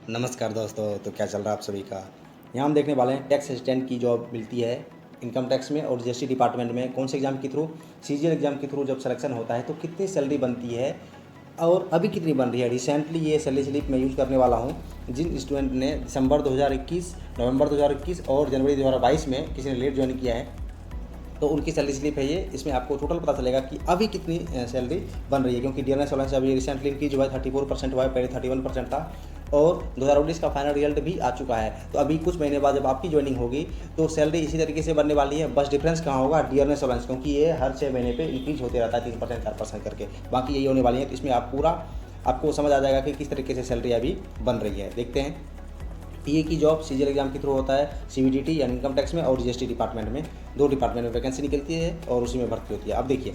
नमस्कार दोस्तों। तो क्या चल रहा है आप सभी का। यहाँ हम देखने वाले हैं टैक्स असिस्टेंट की जॉब मिलती है इनकम टैक्स में और जीएसटी डिपार्टमेंट में। कौन से एग्ज़ाम के थ्रू? सीजीएल एग्ज़ाम के थ्रू जब सिलेक्शन होता है तो कितनी सैलरी बनती है और अभी कितनी बन रही है। रिसेंटली ये सैलरी स्लिप मैं यूज़ करने वाला हूँ। जिन स्टूडेंट ने दिसंबर 2021, नवंबर 2021 और जनवरी 2022 में किसी ने लेट ज्वाइन किया है तो उनकी सैलरी स्लिप है ये। इसमें आपको टोटल पता चलेगा कि अभी कितनी सैलरी बन रही है, क्योंकि डीएनएस वाला से अभी रिसेंटली इनकी जो है 34% हुआ है, पहले 31% था और 2019 का फाइनल रिजल्ट भी आ चुका है। तो अभी कुछ महीने बाद जब आपकी ज्वाइनिंग होगी तो सैलरी इसी तरीके से बनने वाली है। बस डिफरेंस कहाँ होगा? डीएनएस वाला, क्योंकि ये हर 6 महीने पर इंक्रीज होते रहता है 3% 4% करके। बाकी यही होने वाली है। तो इसमें आप पूरा आपको समझ आ जाएगा कि किस तरीके से सैलरी अभी बन रही है। देखते हैं। टीए की जॉब सीजीएल एग्जाम के थ्रू होता है सीबीडीटी यानी इनकम टैक्स में और जीएसटी डिपार्टमेंट में। दो डिपार्टमेंट में वैकेंसी निकलती है और उसी में भर्ती होती है। अब देखिए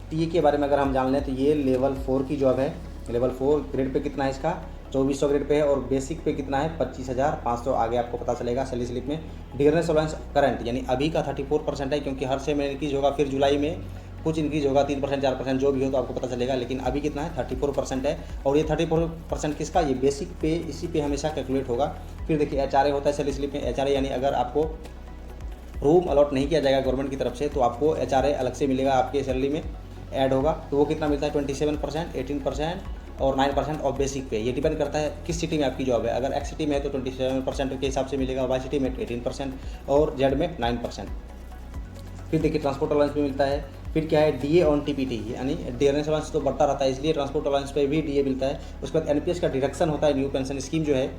टीए के बारे में अगर हम जान लें तो ये लेवल 4 की जॉब है। लेवल 4 ग्रेड पे कितना है इसका? 2400 ग्रेड पे है और बेसिक पे कितना है? 25,500 आगे आपको पता चलेगा सैलरी स्लिप में। डियरनेस अलाउंस करंट यानी अभी का 34% है, क्योंकि हर 6 महीने इंक्रीज होगा, फिर जुलाई में कुछ इंक्रीज होगा 3% 4% जो भी हो तो आपको पता चलेगा। लेकिन अभी कितना है? 34% है। और ये 34% किसका? ये बेसिक पे, इसी पे हमेशा कैलकुलेट होगा। फिर देखिए एचआरए होता है सैलरी स्लिप में। एचआरए यानी अगर आपको रूम अलॉट नहीं किया जाएगा गवर्नमेंट की तरफ से तो आपको एचआरए अलग से मिलेगा, आपके सैलरी में ऐड होगा। तो वो कितना मिलता है? 27%, 18% और 9% ऑफ बेसिक पे। ये डिपेंड करता है किस सिटी में आपकी जॉब है। अगर एक्स सिटी में है तो 27% के हिसाब से मिलेगा, वाई सिटी में 18% और जेड में 9%। फिर देखिए ट्रांसपोर्ट अलाउंस भी मिलता है। फिर क्या है? डीए ऑन टीपीटी यानी डियरनेस अलाउंस तो बढ़ता रहता है, इसलिए ट्रांसपोर्ट अलाउंस पे भी डीए मिलता है। उसके बाद एनपीएस का डिडक्शन होता है, न्यू पेंशन स्कीम जो है।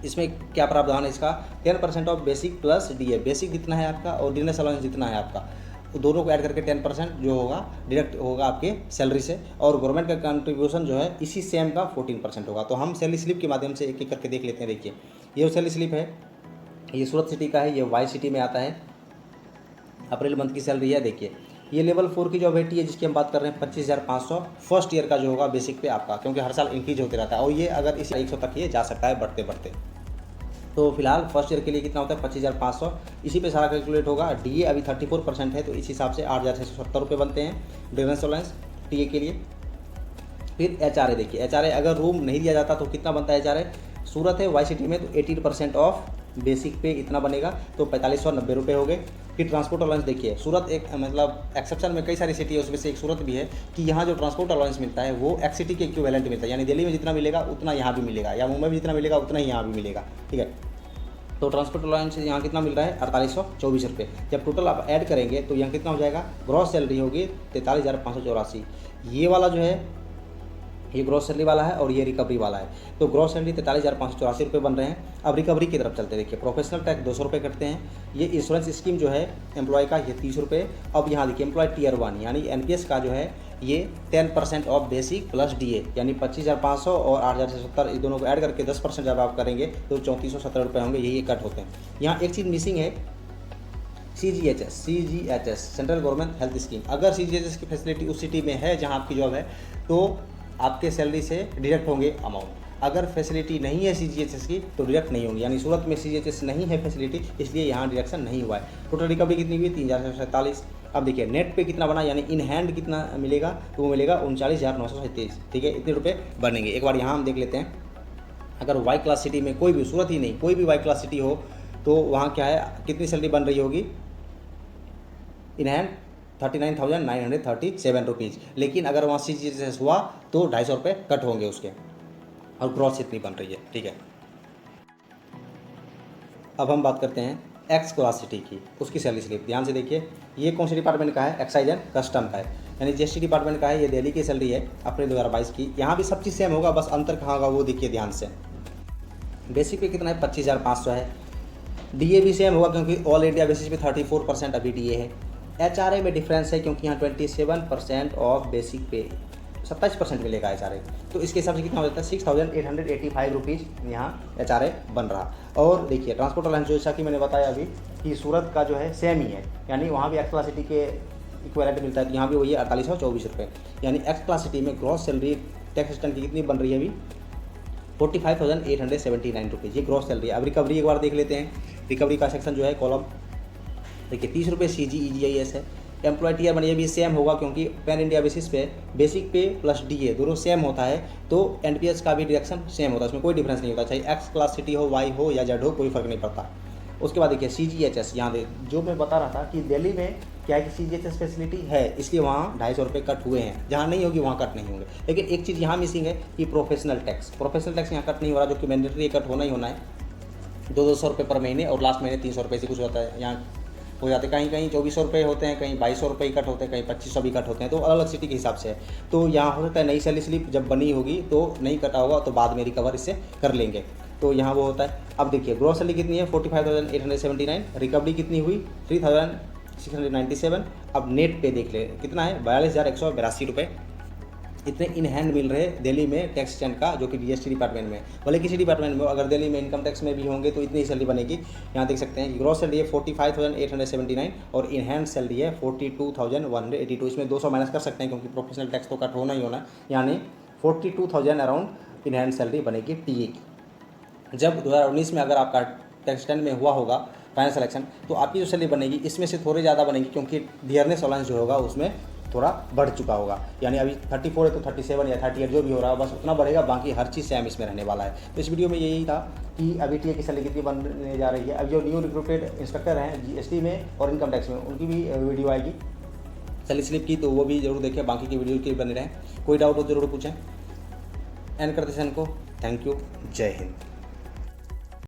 इसमें क्या प्रावधान है इसका? 10% of basic plus DA. Basic जितना है आपका और डियरनेस अलाउंस जितना है आपका, दोनों को ऐड करके 10% जो होगा डिडक्ट होगा आपके सैलरी से। और गवर्नमेंट का कंट्रीब्यूशन जो है इसी सेम का 14% होगा। तो हम सैलरी स्लिप के माध्यम से एक एक करके देख लेते हैं। देखिए ये सैलरी स्लिप है, ये सूरत सिटी का है, ये वाई सिटी में आता है। अप्रैल मंथ की सैलरी है। देखिए ये लेवल 4 की जॉब है टी है, जिसकी हम बात कर रहे हैं 25,500 फर्स्ट ईयर का जो होगा बेसिक पे आपका, क्योंकि हर साल इंक्रीज होते रहता है और ये अगर इस 100 तक ये जा सकता है बढ़ते बढ़ते। तो फिलहाल फर्स्ट ईयर के लिए कितना होता है? 25,500। इसी पे सारा कैलकुलेट होगा। डीए अभी 34% है तो इस हिसाब से 8,670 रुपये बनते हैं डिफरेंस अलाउंस टीए के लिए। फिर एचआरए देखिए, एचआरए अगर रूम नहीं दिया जाता तो कितना बनता है एचआरए? सूरत है वाई सिटी में तो 18% ऑफ बेसिक पे इतना बनेगा, तो 4590 रुपये हो गए। फिर ट्रांसपोर्ट अलाउंस देखिए, सूरत एक मतलब एक्सेप्शन में कई सारी सिटी है, उसमें से एक सूरत भी है कि यहाँ जो ट्रांसपोर्ट अलाउंस मिलता है वो एक्स सिटी के इक्विवेलेंट मिलता है। यानी दिल्ली में जितना मिलेगा उतना यहाँ भी मिलेगा, या मुंबई में जितना मिलेगा उतना ही यहाँ भी मिलेगा। ठीक है, तो ट्रांसपोर्ट अलाउंस यहाँ कितना मिल रहा है? 4824 रुपये। जब टोटल आप ऐड करेंगे तो यहाँ कितना हो जाएगा? ग्रॉस सैलरी होगी 43,584। ये वाला जो है ये ग्रॉस सैलरी वाला है और ये रिकवरी वाला है। तो ग्रॉस सैलरी 43,584 रुपये बन रहे हैं। अब रिकवरी की तरफ चलते हैं। देखिए प्रोफेशनल टैक्स 200 रुपये कटते हैं। ये इंश्योरेंस स्कीम जो है एम्प्लॉय का ये 30 रुपये। अब यहाँ देखिए एम्प्लॉय टियर 1 यानी एनपीएस का जो है ये 10% ऑफ बेसिक प्लस डीए यानी 25,500 और 8,670 इस दोनों को ऐड करके 10% जब आप करेंगे तो 3417 रुपये होंगे। यही कट होते हैं। यहाँ एक चीज़ मिसिंग है, CGHS central government health scheme. अगर सीजीएचएस की फैसिलिटी उस सिटी में है जहाँ आपकी जॉब है तो आपके सैलरी से डिडक्ट होंगे अमाउंट। अगर फैसिलिटी नहीं है सीजीएचएस की तो डिडक्ट नहीं होंगी। यानी सूरत में सीजीएचएस नहीं है फैसिलिटी, इसलिए यहाँ डिडक्शन नहीं हुआ है। टोटल रिकवरी कितनी हुई? 3,447। अब देखिए नेट पे कितना बना, यानी इन हैंड कितना मिलेगा? तो वो मिलेगा 39,937। ठीक है, इतने रुपये बनेंगे। एक बार यहाँ हम देख लेते हैं। अगर वाई क्लास सिटी में कोई भी, सूरत ही नहीं कोई भी वाई क्लास सिटी हो तो वहाँ क्या है, कितनी सैलरी बन रही होगी? In hand 39,937 rupees. लेकिन अगर वहाँ सीजीएचएस हुआ तो 250 रुपये कट होंगे उसके, और ग्रॉस इतनी बन रही है। ठीक है, अब हम बात करते हैं एक्स क्लास सिटी की, उसकी सैलरी स्लिप। ध्यान से देखिए, ये कौन से डिपार्टमेंट का है? एक्साइज एंड कस्टम का है, यानी जीएसटी डिपार्टमेंट का है। ये दिल्ली की सैलरी है अप्रैल 2022 की। यहाँ भी सब चीज़ सेम होगा, बस अंतर कहाँ होगा वो देखिए ध्यान से। बेसिक पे कितना है? 25,500 है। डीए भी सेम होगा क्योंकि ऑल इंडिया बेसिस पे 34% अभी डीए है। एचआरए में डिफरेंस है क्योंकि यहाँ 27% ऑफ बेसिक पे 27% मिलेगा एचआरए। तो इसके हिसाब से कितना हो जाता है? 6,885 रुपीज़ यहाँ एचआरए बन रहा। और देखिए ट्रांसपोर्ट अलाउंस जैसा कि मैंने बताया अभी कि सूरत का जो है सेम ही है, यानी वहाँ भी एक्स क्लास सिटी के इक्वलेंट मिलता है। तो यहाँ भी वही 4824 रुपये। यानी एक्स क्लास सिटी में ग्रॉस सैलरी टैक्स सिस्टम की कितनी बन रही है अभी? 45,879 रुपीज़। ये ग्रॉस सैलरी है। अब रिकवरी एक बार देख लेते हैं। रिकवरी का सेक्शन जो है कॉलम देखिए 30 रुपये CGEGIS है, एम्प्लॉय टीयर वन ये भी सेम होगा, क्योंकि पैन इंडिया बेसिस पे बेसिक पे प्लस डीए दोनों सेम होता है, तो एनपीएस का भी डिडक्शन सेम होता है, उसमें कोई डिफरेंस नहीं होता, चाहे एक्स क्लास सिटी हो, वाई हो या जेड हो, कोई फर्क नहीं पड़ता। उसके बाद देखिए CGHS, यहाँ देख जो मैं बता रहा था कि दिल्ली में क्या है कि CGHS फैसिलिटी है, इसलिए वहाँ 250 रुपये कट हुए हैं, जहाँ नहीं होगी वहाँ कट नहीं होंगे। लेकिन एक चीज़ यहाँ मिसिंग है कि प्रोफेशनल टैक्स यहाँ कट नहीं हो रहा, जो कि मैंडेटरी कट होना ही होना है, 200 रुपये पर महीने, और लास्ट महीने 300 रुपये से कुछ होता है, यहाँ हो जाते हैं, कहीं कहीं 2400 रुपये होते हैं, कहीं 2200 रुपये कट होते हैं, कहीं 2500 भी कट होते हैं, तो अलग अलग सिटी के हिसाब से है। तो यहाँ हो सकता है नई सैलरी स्लिप जब बनी होगी तो नहीं कटा होगा, तो बाद में रिकवर इससे कर लेंगे, तो यहाँ वो होता है। अब देखिए ग्रॉस सैलरी कितनी है 45,879, रिकवरी कितनी हुई 3,697। अब नेट पे देख ले कितना है 42,182 रुपये, इतने इन हैंड मिल रहे दिल्ली में टैक्स स्टैंड का, जो कि जीएसटी डिपार्टमेंट में, भले किसी डिपार्टमेंट में, अगर दिल्ली में इनकम टैक्स में भी होंगे तो इतनी सैलरी बनेगी। यहाँ देख सकते हैं कि ग्रॉस सैलरी है 45,879 और इन हैंड सैलरी है 42,182, इसमें 200 माइनस कर सकते हैं क्योंकि प्रोफेशनल टैक्स तो कट होना ही होना, यानी 42,000 अराउंड इन हैंड सैलरी बनेगी टीए की। जब 2019 में अगर आपका टैक्स स्टैंड में हुआ होगा फाइनल सिलेक्शन, तो आपकी जो सैलरी बनेगी इसमें से थोड़े ज़्यादा बनेगी, क्योंकि डियरनेस अलाउंस जो होगा उसमें थोड़ा बढ़ चुका होगा, यानी अभी 34 है तो 37 या 38 जो भी हो रहा है बस उतना बढ़ेगा, बाकी हर चीज़ सेम इसमें रहने वाला है। तो इस वीडियो में यही था कि अभी टीए की सैलरी कितनी बनने जा रही है। अब जो न्यू रिक्रूटेड इंस्पेक्टर हैं जीएसटी में और इनकम टैक्स में, उनकी भी वीडियो आएगी सैलरी स्लिप की, तो वो भी जरूर देखें, बाकी की वीडियो के बने रहें। कोई डाउट हो जरूर पूछें। एंड करते हैं को, थैंक यू, जय हिंद।